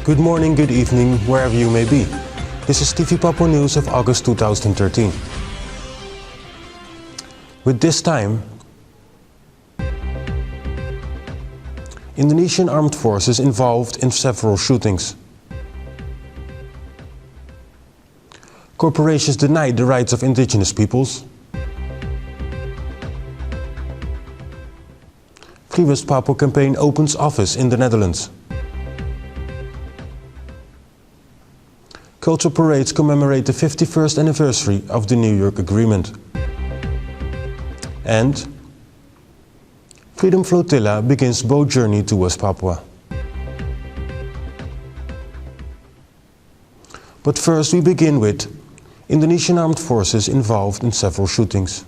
Good morning, good evening, wherever you may be. This is TV Papua News of August 2013. With this time, Indonesian armed forces involved in several shootings. Corporations denied the rights of indigenous peoples. Free West Papua campaign opens office in the Netherlands. Cultural parades commemorate the 51st anniversary of the New York Agreement. And Freedom Flotilla begins boat journey to West Papua. But first we begin with Indonesian armed forces involved in several shootings.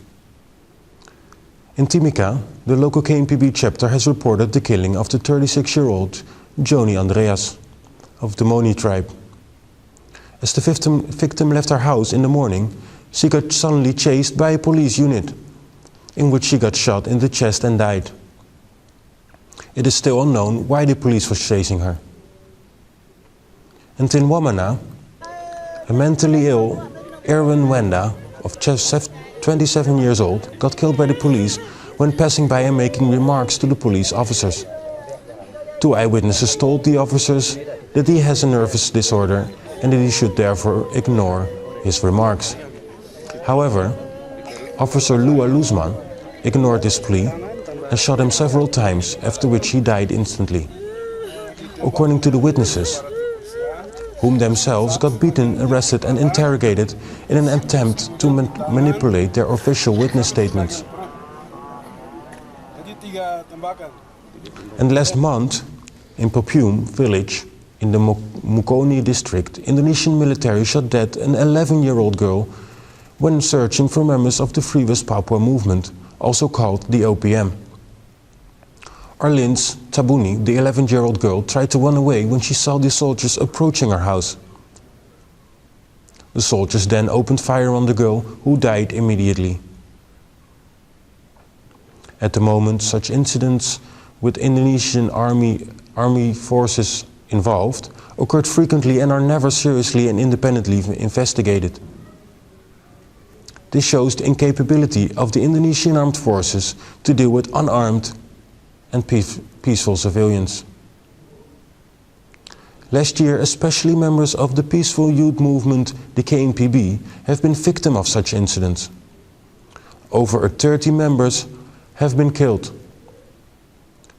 In Timika, the local KNPB chapter has reported the killing of the 36-year-old Joni Andreas of the Moni tribe. As the victim left her house in the morning, she got suddenly chased by a police unit, in which she got shot in the chest and died. It is still unknown why the police was chasing her. And in Wamana, a mentally ill Erwin Wenda of 27 years old got killed by the police when passing by and making remarks to the police officers. Two eyewitnesses told the officers that he has a nervous disorder and that he should therefore ignore his remarks. However, Officer Lua Luzman ignored this plea and shot him several times, after which he died instantly. According to the witnesses, whom themselves got beaten, arrested and interrogated in an attempt to manipulate their official witness statements. And last month, in Papua village, in the Mukoni district, Indonesian military shot dead an 11-year-old girl when searching for members of the Free West Papua movement, also called the OPM. Arlins Tabuni, the 11-year-old girl, tried to run away when she saw the soldiers approaching her house. The soldiers then opened fire on the girl, who died immediately. At the moment, such incidents with Indonesian army forces involved occurred frequently and are never seriously and independently investigated. This shows the incapability of the Indonesian armed forces to deal with unarmed and peaceful civilians. Last year, especially members of the peaceful youth movement, the KNPB, have been victims of such incidents. Over 30 members have been killed.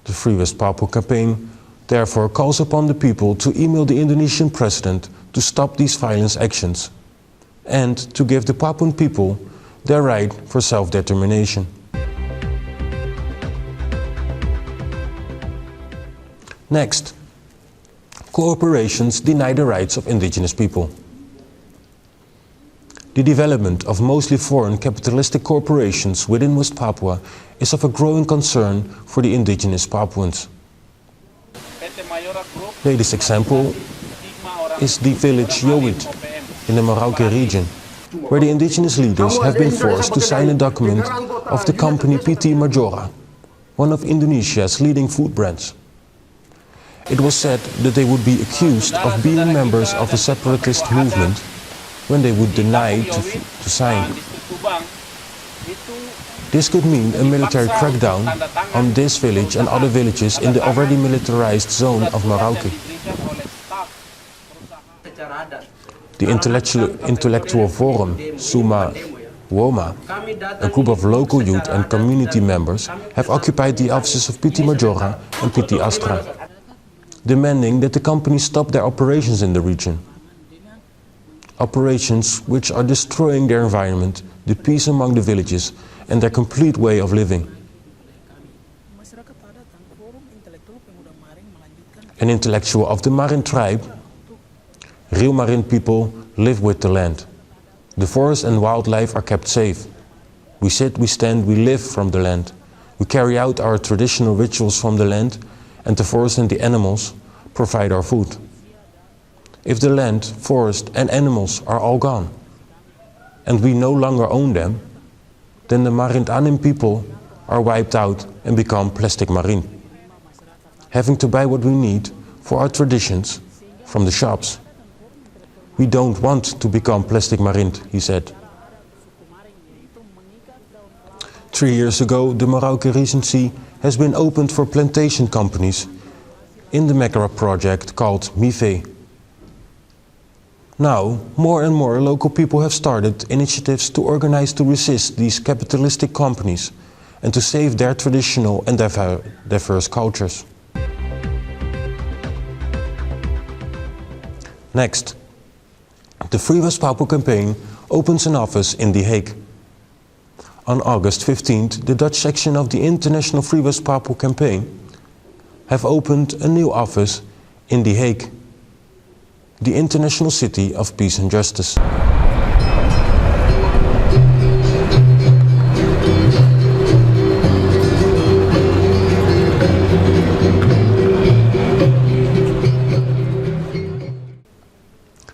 The Free West Papua campaign therefore calls upon the people to email the Indonesian president to stop these violent actions and to give the Papuan people their right for self-determination. Next, corporations deny the rights of indigenous people. The development of mostly foreign capitalistic corporations within West Papua is of a growing concern for the indigenous Papuans. Latest example is the village Yowit in the Merauke region, where the indigenous leaders have been forced to sign a document of the company PT Majora, one of Indonesia's leading food brands. It was said that they would be accused of being members of a separatist movement when they would deny to sign. This could mean a military crackdown on this village and other villages in the already militarized zone of Merauke. The intellectual forum, Suma Woma, a group of local youth and community members, have occupied the offices of PT Majora and PT Astra, demanding that the company stop their operations in the region. Operations which are destroying their environment, the peace among the villages, and their complete way of living. An intellectual of the Marin tribe, real Marin people live with the land. The forest and wildlife are kept safe. We sit, we stand, we live from the land. We carry out our traditional rituals from the land, and the forest and the animals provide our food. If the land, forest and animals are all gone, and we no longer own them, then the Marintanim people are wiped out and become plastic marine, having to buy what we need for our traditions from the shops. "We don't want to become plastic marined," he said. 3 years ago, the Merauke Regency has been opened for plantation companies in the mega project called mp4. Now, more and more local people have started initiatives to organize to resist these capitalistic companies and to save their traditional and diverse cultures. Next, the Free West Papua campaign opens an office in The Hague. On August 15th, the Dutch section of the International Free West Papua campaign have opened a new office in The Hague, the international city of peace and justice.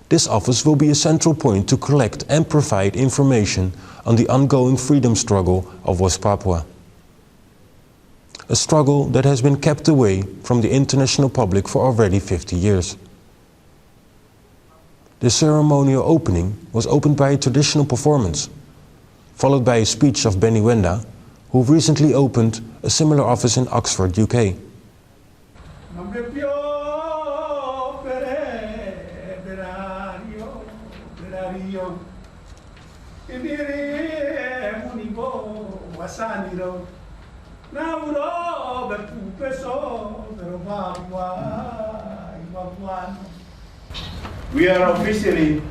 This office will be a central point to collect and provide information on the ongoing freedom struggle of West Papua. A struggle that has been kept away from the international public for already 50 years. The ceremonial opening was opened by a traditional performance, followed by a speech of Benny Wenda, who recently opened a similar office in Oxford, UK. We are officially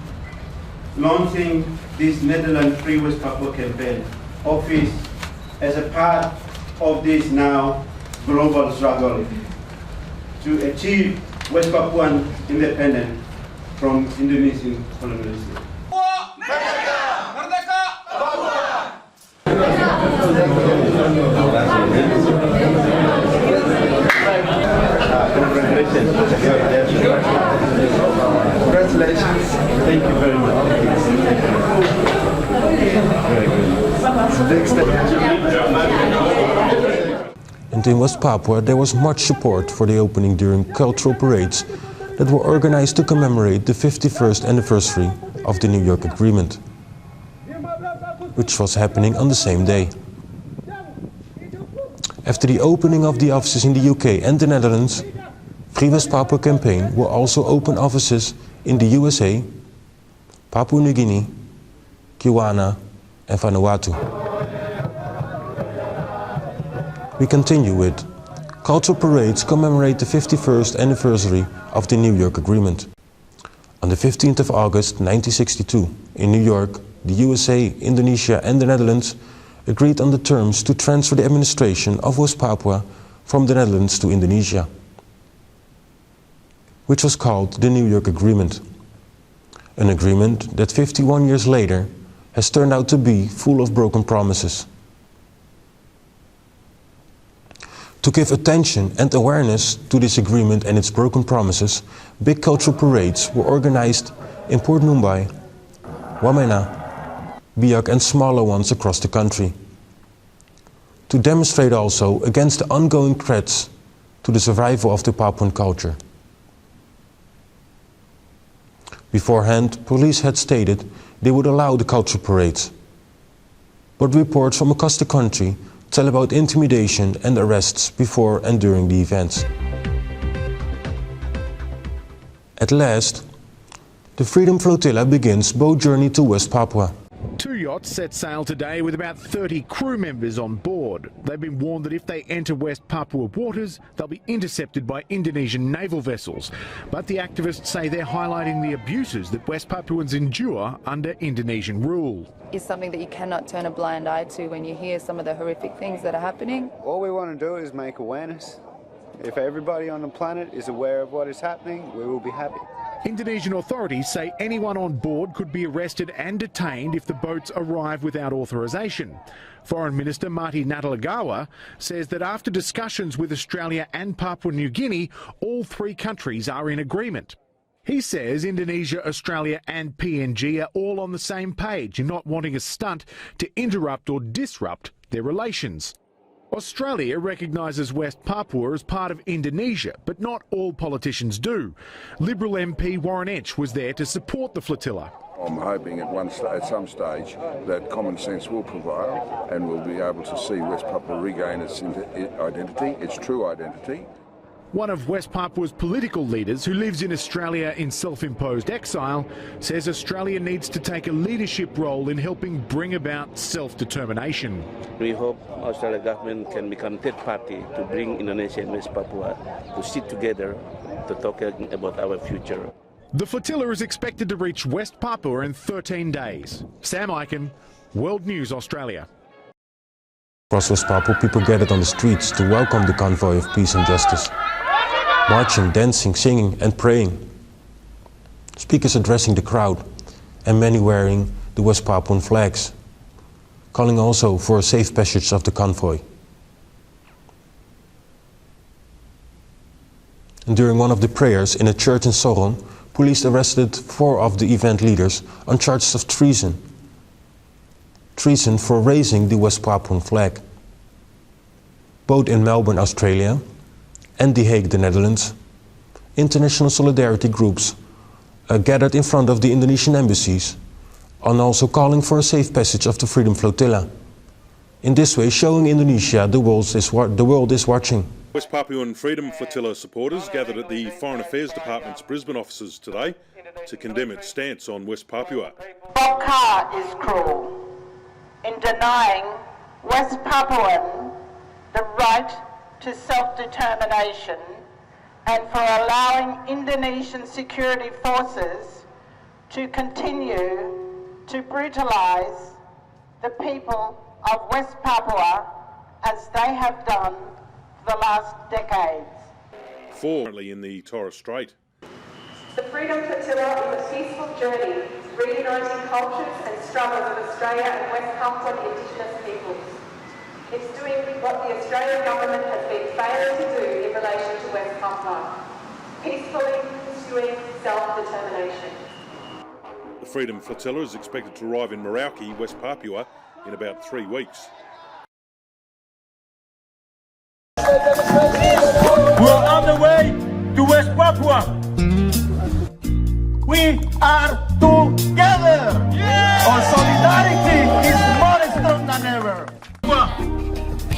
launching this Netherlands Free West Papua campaign office as a part of this now global struggle to achieve West Papuan independence from Indonesian colonialism. Congratulations. Thank you very much. Very good. And in West Papua there was much support for the opening during cultural parades that were organized to commemorate the 51st anniversary of the New York Agreement, which was happening on the same day. After the opening of the offices in the UK and the Netherlands, Free West Papua campaign will also open offices in the USA, Papua New Guinea, Guyana and Vanuatu. We continue with cultural parades commemorate the 51st anniversary of the New York Agreement. On the 15th of August 1962, in New York, the USA, Indonesia and the Netherlands agreed on the terms to transfer the administration of West Papua from the Netherlands to Indonesia, which was called the New York Agreement. An agreement that 51 years later has turned out to be full of broken promises. To give attention and awareness to this agreement and its broken promises, big cultural parades were organized in Port Mumbai, Wamena, Biak and smaller ones across the country, to demonstrate also against the ongoing threats to the survival of the Papuan culture. Beforehand, police had stated they would allow the cultural parades, but reports from across the country tell about intimidation and arrests before and during the events. At last, the Freedom Flotilla begins boat journey to West Papua. 2 yachts set sail today with about 30 crew members on board. They've been warned that if they enter West Papua waters, they'll be intercepted by Indonesian naval vessels. But the activists say they're highlighting the abuses that West Papuans endure under Indonesian rule. Is something that you cannot turn a blind eye to when you hear some of the horrific things that are happening. All we want to do is make awareness. If everybody on the planet is aware of what is happening, we will be happy. Indonesian authorities say anyone on board could be arrested and detained if the boats arrive without authorisation. Foreign Minister Marty Natalegawa says that after discussions with Australia and Papua New Guinea, all three countries are in agreement. He says Indonesia, Australia and PNG are all on the same page in not wanting a stunt to interrupt or disrupt their relations. Australia recognises West Papua as part of Indonesia, but not all politicians do. Liberal MP Warren Entsch was there to support the flotilla. I'm hoping at some stage that common sense will prevail and we'll be able to see West Papua regain its identity, its true identity. One of West Papua's political leaders, who lives in Australia in self-imposed exile, says Australia needs to take a leadership role in helping bring about self-determination. We hope Australian government can become third party to bring Indonesia and West Papua to sit together to talk about our future. The flotilla is expected to reach West Papua in 13 days. Sam Eichen, World News Australia. Across West Papua, people gathered on the streets to welcome the convoy of peace and justice. Marching, dancing, singing and praying. Speakers addressing the crowd and many wearing the West Papuan flags, calling also for a safe passage of the convoy. And during one of the prayers in a church in Sorong, police arrested 4 of the event leaders on charges of treason. Treason for raising the West Papuan flag. Both in Melbourne, Australia, and The Hague, the Netherlands, international solidarity groups gathered in front of the Indonesian embassies and also calling for a safe passage of the Freedom Flotilla. In this way, showing Indonesia the world is watching. West Papuan Freedom Flotilla supporters gathered at the Foreign Affairs Department's Brisbane offices today to condemn its stance on West Papua. Golkar is cruel in denying West Papuan the right to self-determination and for allowing Indonesian security forces to continue to brutalise the people of West Papua as they have done for the last decades. 4 currently in the Torres Strait. The Freedom Flotilla is a peaceful journey reuniting cultures and struggles of Australia and West Papuan indigenous peoples. It's doing what the Australian government has been failing to do in relation to West Papua, peacefully pursuing self-determination. The Freedom Flotilla is expected to arrive in Merauke, West Papua, in about 3 weeks. We're on the way to West Papua. We are together. Our solidarity is more strong than ever.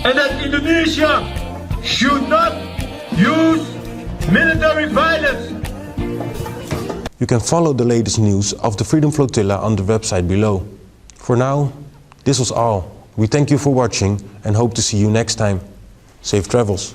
And that Indonesia should not use military violence. You can follow the latest news of the Freedom Flotilla on the website below. For now, this was all. We thank you for watching and hope to see you next time. Safe travels.